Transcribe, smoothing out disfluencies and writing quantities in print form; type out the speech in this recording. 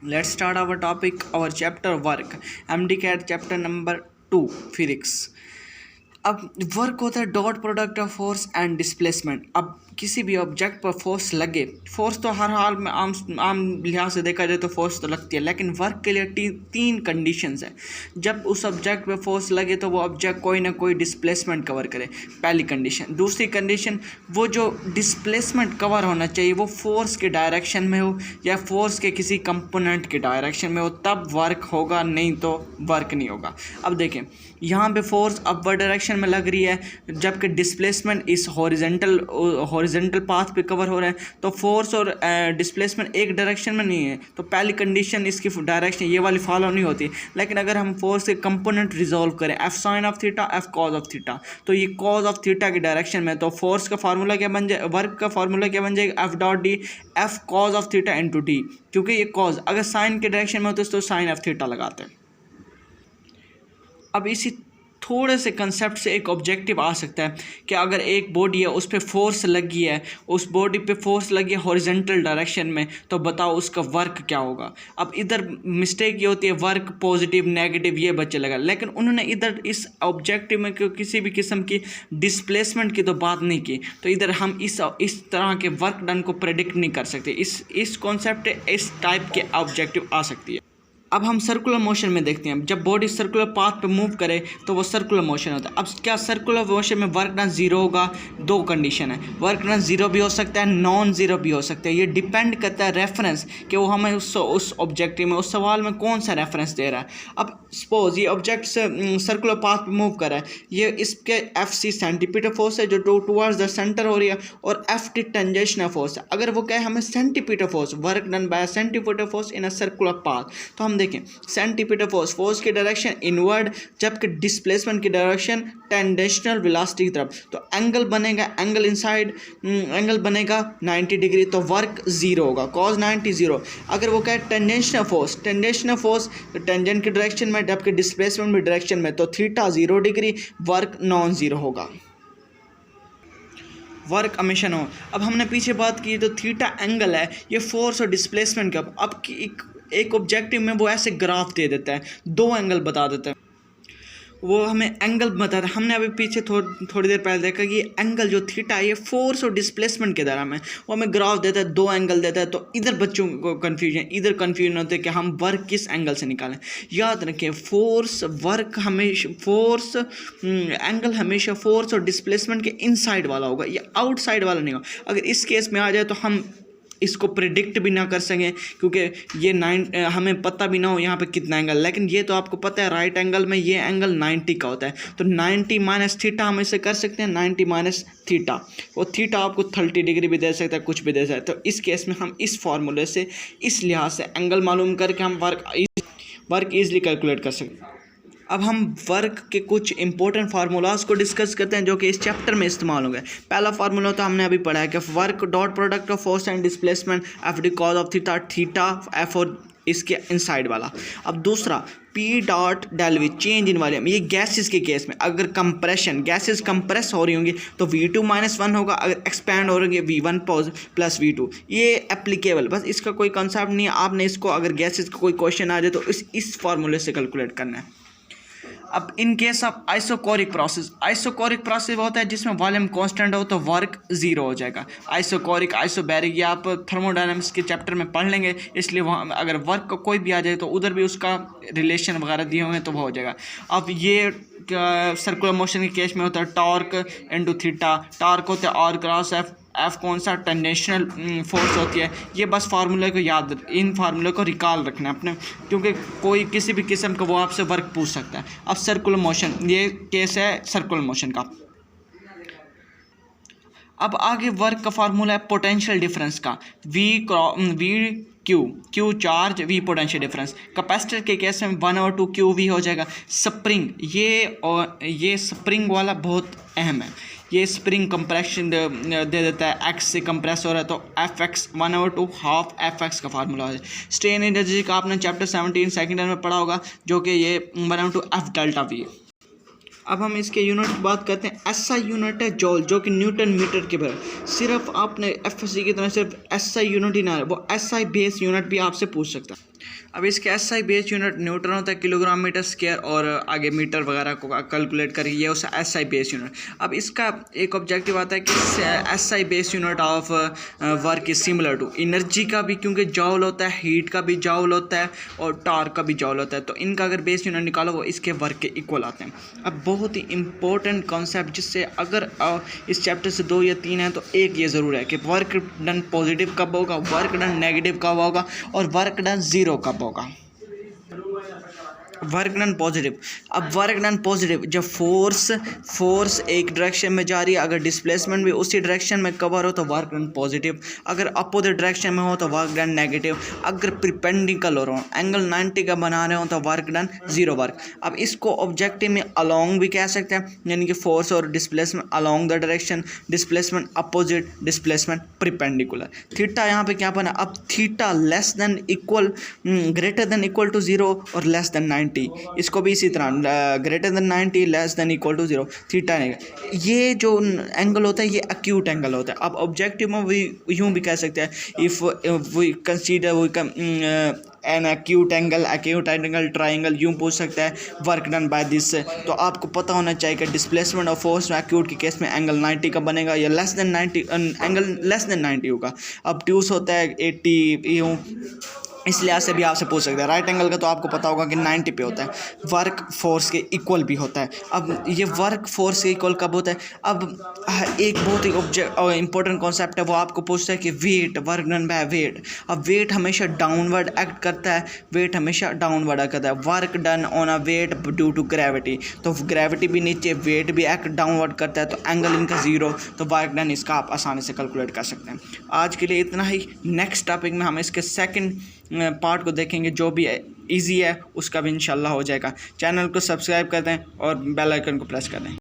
Let's start our topic, our chapter work. MD chapter number 2 physics. अब work होता है dot product of force and displacement. अब किसी भी ऑब्जेक्ट पर फोर्स लगे, फोर्स तो हर हाल में आम लिहाज से देखा जाए तो फोर्स तो लगती है, लेकिन वर्क के लिए तीन कंडीशंस है। जब उस ऑब्जेक्ट पे फोर्स लगे तो वो ऑब्जेक्ट कोई ना कोई डिस्प्लेसमेंट कवर करे, पहली कंडीशन। दूसरी कंडीशन, वो जो डिस्प्लेसमेंट कवर होना चाहिए वो फोर्स के डायरेक्शन में हो या फोर्स के किसी कंपोनेंट के डायरेक्शन में हो, तब वर्क होगा, नहीं तो वर्क नहीं होगा। अब देखें, यहाँ पे फोर्स अपवर्ड डायरेक्शन में लग रही है, जबकि डिस्प्लेसमेंट इस हॉरिजेंटल पाथ पे कवर हो रहा है, तो फोर्स और डिस्प्लेसमेंट एक डायरेक्शन में नहीं है, तो पहली कंडीशन इसकी डायरेक्शन ये वाली फॉलो नहीं होती। लेकिन अगर हम फोर्स के कंपोनेंट रिजॉल्व करें, F sine of theta, F cause of theta, तो ये कॉज ऑफ थीटा की डायरेक्शन में, तो फोर्स का फार्मूला क्या बन जाए, वर्क का फार्मूला क्या बन जाएगा, F dot D, F cause of theta into D, क्योंकि ये कॉज अगर साइन के डायरेक्शन में होते तो साइन ऑफ थीटा लगाते हैं। अब इसी थोड़े से कंसेप्ट से एक ऑब्जेक्टिव आ सकता है कि अगर एक बॉडी है उस पर फोर्स लगी है, उस बॉडी पे फोर्स लगी है हॉरिजॉन्टल डायरेक्शन में, तो बताओ उसका वर्क क्या होगा। अब इधर मिस्टेक ये होती है, वर्क पॉजिटिव नेगेटिव ये बच्चे लगा, लेकिन उन्होंने इधर इस ऑब्जेक्टिव में किसी भी किस्म की डिस्प्लेसमेंट की तो बात नहीं की, तो इधर हम इस तरह के वर्क डन को प्रेडिक्ट नहीं कर सकते। इस कॉन्सेप्ट इस टाइप के ऑब्जेक्टिव आ सकती है। अब हम सर्कुलर मोशन में देखते हैं, जब बॉडी सर्कुलर पाथ पे मूव करे तो वो सर्कुलर मोशन होता है। अब क्या सर्कुलर मोशन में वर्क डन जीरो होगा? दो कंडीशन है, वर्क डन जीरो भी हो सकता है, नॉन जीरो भी हो सकता है। ये डिपेंड करता है रेफरेंस कि वो हमें उस ऑब्जेक्टिव में, उस सवाल में कौन सा रेफरेंस दे रहा है। अब सपोज ये ऑब्जेक्ट सर्कुलर पाथ पे मूव कर रहा है, ये इसके एफ सी सेंटीमीटर फोर्स है जो टूवर्ड्स द सेंटर हो रही है, और एफ टी टेंजेंशियल फोर्स है। अगर वो कहे हमें centimetre force, work done bye centimetre force in a circular path, तो हम देखें सेंटीमीटर फोर्स की डायरेक्शन इनवर्ड, जबकि डिस्प्लेसमेंट की डायरेक्शन टेंजेंशियल वेलोसिटी की तरफ, तो एंगल बनेगा, एंगल बनेगा 90 डिग्री, तो वर्क जीरो होगा, कॉज 90 जीरो। अगर वो कहे टेंजेंशियल फोर्स टेंजेंट की डायरेक्शन में, जबकि डिस्प्लेसमेंट में डायरेक्शन में, तो theta 0 degree, work non zero होगा, वर्क हमेशा हो। अब हमने पीछे बात की तो थीटा एंगल है, ये फोर्स और डिस्प्लेसमेंट का। अब एक ऑब्जेक्टिव में वो ऐसे ग्राफ दे देता है, दो एंगल बता देता है, वो हमें एंगल बताता है। हमने अभी पीछे थोड़ी देर पहले देखा कि एंगल जो थीटा है ये फोर्स और डिस्प्लेसमेंट के दौरान में, वो हमें ग्राफ देता है, दो एंगल देता है। तो इधर बच्चों को कन्फ्यूजन होते हैं कि हम वर्क किस एंगल से निकालें। याद रखें, एंगल हमेशा फोर्स और डिस्प्लेसमेंट के इनसाइड वाला होगा, या आउटसाइड वाला नहीं होगा। अगर इस केस में आ जाए तो हम इसको प्रिडिक्ट भी ना कर सकें, क्योंकि ये हमें पता भी ना हो यहाँ पे कितना एंगल, लेकिन ये तो आपको पता है राइट एंगल में ये एंगल 90 का होता है, तो 90 माइनस थीटा हम इसे कर सकते हैं, 90 माइनस थीटा, और थीटा आपको 30 डिग्री भी दे सकता है, कुछ भी दे सकता है। तो इस केस में हम इस फार्मूले से, इस लिहाज से एंगल मालूम करके हम वर्क ईजिली कैलकुलेट कर सकते हैं। अब हम वर्क के कुछ इंपॉर्टेंट फार्मूलाज को डिस्कस करते हैं जो कि इस चैप्टर में इस्तेमाल होंगे। पहला फार्मूला तो हमने अभी पढ़ा है कि work dot product of force and displacement F D cos of theta F और इसके इनसाइड वाला। अब दूसरा P dot del V, change in volume. ये गैसेस के केस में अगर गैसेस कंप्रेस हो रही होंगी तो V2 - 1 होगा, अगर एक्सपैंड हो रही है V1 प्लस V2। ये एप्लीकेबल, बस इसका कोई कंसेप्ट नहीं है, आपने इसको अगर गैसेस का कोई क्वेश्चन आ जाए तो इस फार्मूले से कैलकुलेट करना है। अब in case of isochoric process होता है जिसमें वॉल्यूम कांस्टेंट हो तो वर्क जीरो हो जाएगा। आइसोकोरिक, आइसोबैरिक, ये आप थर्मोडायनामिक्स के चैप्टर में पढ़ लेंगे, इसलिए वहाँ अगर वर्क का कोई भी आ जाए तो उधर भी उसका रिलेशन वगैरह दिए होंगे तो वो हो जाएगा। अब ये सर्कुलर मोशन के केस में होता है टॉर्क इंटू थीटा, टॉर्क होता है आर क्रॉस एफ कौन सा टेंजेंशियल फोर्स होती है। ये बस फार्मूले को इन फार्मूले को रिकॉल रखना है अपने, क्योंकि कोई किसी भी किस्म का वो आपसे वर्क पूछ सकता है। अब सर्कुलर मोशन, ये केस है सर्कुलर मोशन का। अब आगे वर्क का फार्मूला है पोटेंशियल डिफरेंस का, Q charge, V potential difference. Capacitor के केस में 1/2 QV हो जाएगा। स्प्रिंग, ये स्प्रिंग वाला बहुत अहम है, ये स्प्रिंग कंप्रेशन दे देता है, एक्स से कंप्रेस हो रहा है तो Fx 1/2 हाफ Fx का फार्मूला है। स्ट्रेन एनर्जी का आपने चैप्टर 17 सेकेंड ईयर में पढ़ा होगा, जो कि ये 1/2 F डेल्टा वी। अब हम इसके यूनिट की बात करते हैं। SI यूनिट है जॉल, जो कि न्यूटन मीटर के बराबर। सिर्फ आपने FSC की तरह सिर्फ SI यूनिट ही ना, वो SI बेस यूनिट भी आपसे पूछ सकता है। अब इसके एसआई बेस यूनिट न्यूटन होता है किलोग्राम मीटर स्क्वायर, और आगे मीटर वगैरह को कैलकुलेट करिए, ये उसका एसआई बेस यूनिट। अब इसका एक ऑब्जेक्टिव आता है कि SI base unit of work is similar to energy का भी, क्योंकि जॉल होता है, हीट का भी जॉल होता है और टॉर्क का भी जॉल होता है, तो इनका अगर बेस यूनिट निकालो वो इसके वर्क के इक्वल आते हैं। अब बहुत ही इंपॉर्टेंट कॉन्सेप्ट, जिससे अगर इस चैप्टर से 2 या 3 है तो एक ये ज़रूर है कि वर्क डन पॉजिटिव कब होगा, वर्क डन नेगेटिव कब होगा और वर्क डन ज़ीरो कब होगा। वर्क डन पॉजिटिव, अब वर्क डन पॉजिटिव जब फोर्स एक डायरेक्शन में जा रही है, अगर डिस्प्लेसमेंट भी उसी डायरेक्शन में कवर हो तो वर्क डन पॉजिटिव, अगर अपोजिट डायरेक्शन में हो तो वर्क डन नेगेटिव, अगर परपेंडिकुलर हो एंगल 90 का बना रहे हो तो वर्क डन ज़ीरो वर्क। अब इसको ऑब्जेक्टिव में अलोंग भी कह सकते हैं, यानी कि फोर्स और displacement along the direction, displacement opposite, displacement perpendicular. Theta यहाँ पे क्या बना, अब theta less than equal greater than equal to 0 और लेस देन 90, इसको भी इसी तरह greater than 90 less than equal to 0 theta नहीं। ये जो एंगल होता है ये एक्यूट एंगल होता है। अब ऑब्जेक्टिव में भी यूँ भी कह सकते हैं, if we consider an acute angle triangle, यूँ पूछ सकता है वर्क डन बाय दिस। तो आपको पता होना चाहिए कि डिस्प्लेसमेंट ऑफ फोर्स में एक्यूट के केस में एंगल 90 का बनेगा या less than 90, angle less than 90 होगा। अब ट्यूस होता है 80, यूँ इस लिहाज से भी आपसे पूछ सकते हैं। राइट एंगल का तो आपको पता होगा कि 90 पे होता है, वर्क फोर्स के इक्वल भी होता है। अब ये वर्क फोर्स के इक्वल कब होता है, अब एक बहुत ही इंपॉर्टेंट कॉन्सेप्ट है, वो आपको पूछता है कि weight, work done by weight. अब वेट हमेशा डाउनवर्ड एक्ट करता है, वेट हमेशा डाउनवर्ड एक्ट करता है, work done on a weight due to gravity, तो ग्रेविटी भी नीचे, वेट भी एक्ट डाउनवर्ड करता है, तो एंगल इनका 0, तो वर्क डन इसका आप आसानी से कैलकुलेट कर सकते हैं। आज के लिए इतना ही। नेक्स्ट टॉपिक में हम इसके सेकंड पार्ट को देखेंगे, जो भी इजी है उसका भी इंशाल्लाह हो जाएगा। चैनल को सब्सक्राइब कर दें और बेल आइकन को प्रेस कर दें।